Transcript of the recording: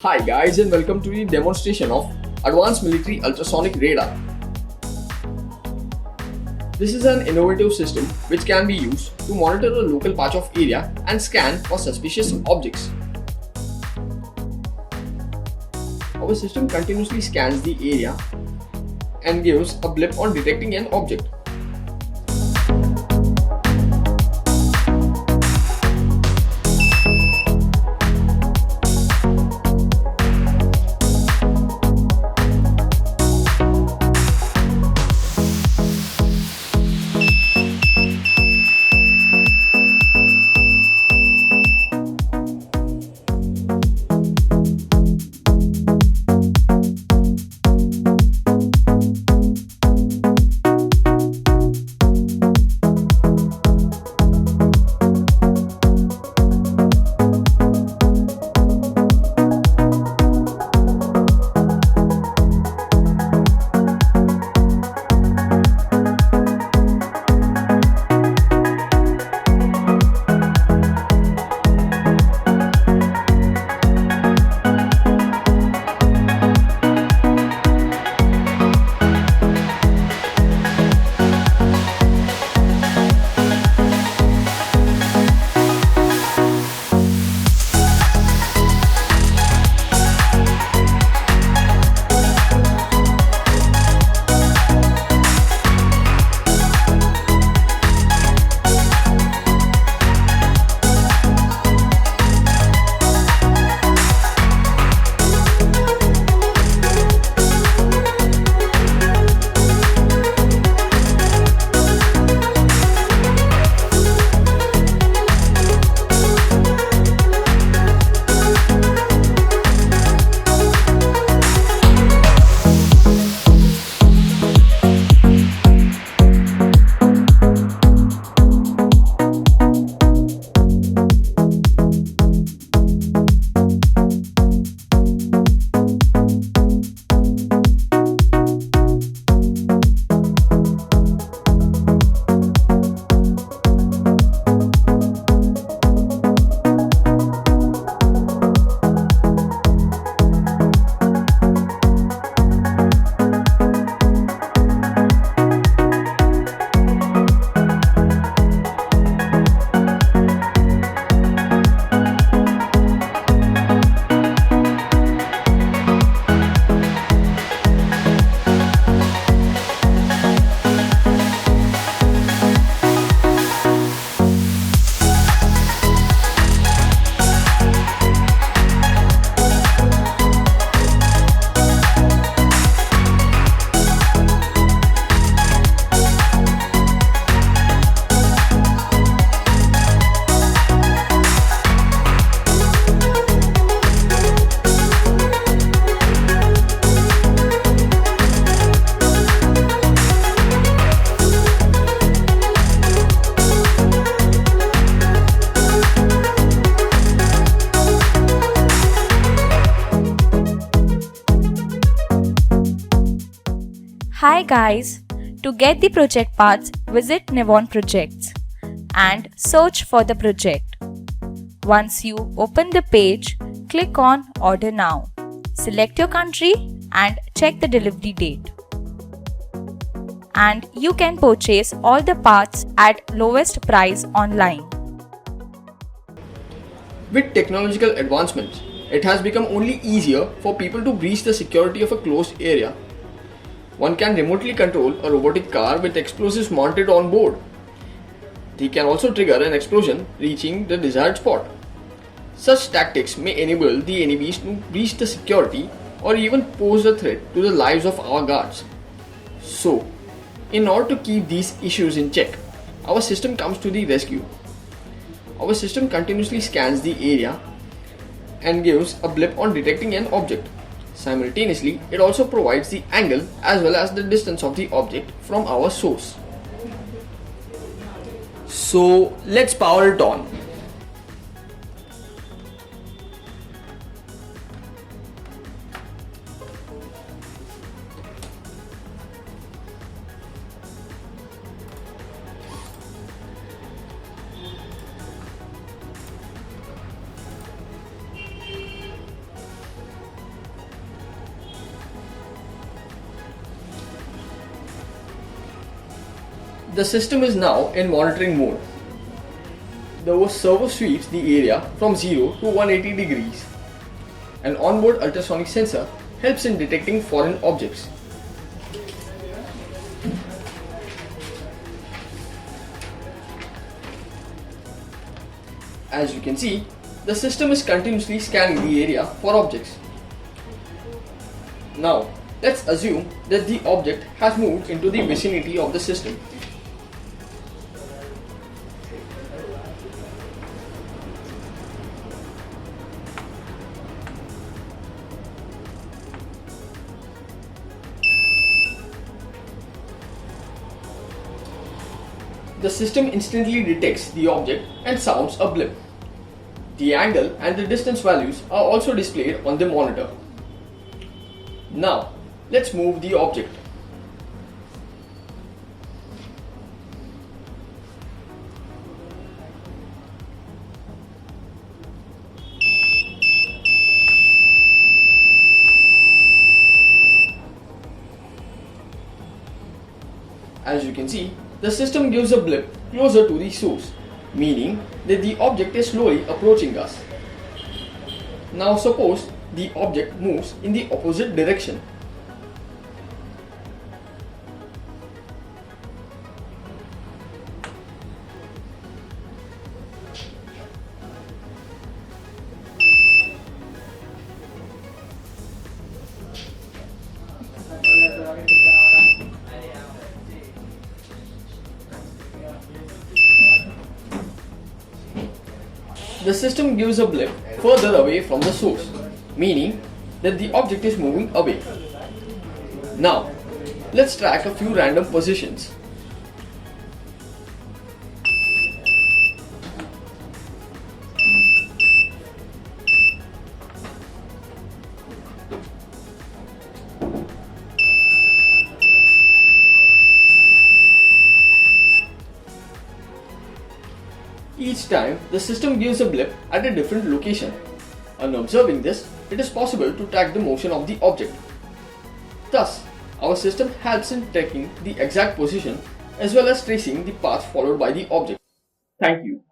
Hi guys and welcome to the demonstration of Advanced Military Ultrasonic Radar. This is an innovative system which can be used to monitor a local patch of area and scan for suspicious objects. Our system continuously scans the area and gives a blip on detecting an object. Hi guys, to get the project paths, visit Nevon Projects and search for the project. Once you open the page, click on Order Now. Select your country and check the delivery date. And you can purchase all the parts at lowest price online. With technological advancements, it has become only easier for people to breach the security of a closed area. One can remotely control a robotic car with explosives mounted on board. They can also trigger an explosion reaching the desired spot. Such tactics may enable the enemies to breach the security or even pose a threat to the lives of our guards. So, in order to keep these issues in check, our system comes to the rescue. Our system continuously scans the area and gives a blip on detecting an object. Simultaneously, it also provides the angle as well as the distance of the object from our source. So let's power it on. The system is now in monitoring mode. The servo sweeps the area from 0 to 180 degrees. An onboard ultrasonic sensor helps in detecting foreign objects. As you can see, the system is continuously scanning the area for objects. Now, let's assume that the object has moved into the vicinity of the system. The system instantly detects the object and sounds a blip. The angle and the distance values are also displayed on the monitor. Now, let's move the object. As you can see, the system gives a blip closer to the source, meaning that the object is slowly approaching us. Now suppose the object moves in the opposite direction. The system gives a blip further away from the source, meaning that the object is moving away. Now, let's track a few random positions. Each time, the system gives a blip at a different location. On observing this, it is possible to track the motion of the object. Thus, our system helps in tracking the exact position as well as tracing the path followed by the object. Thank you.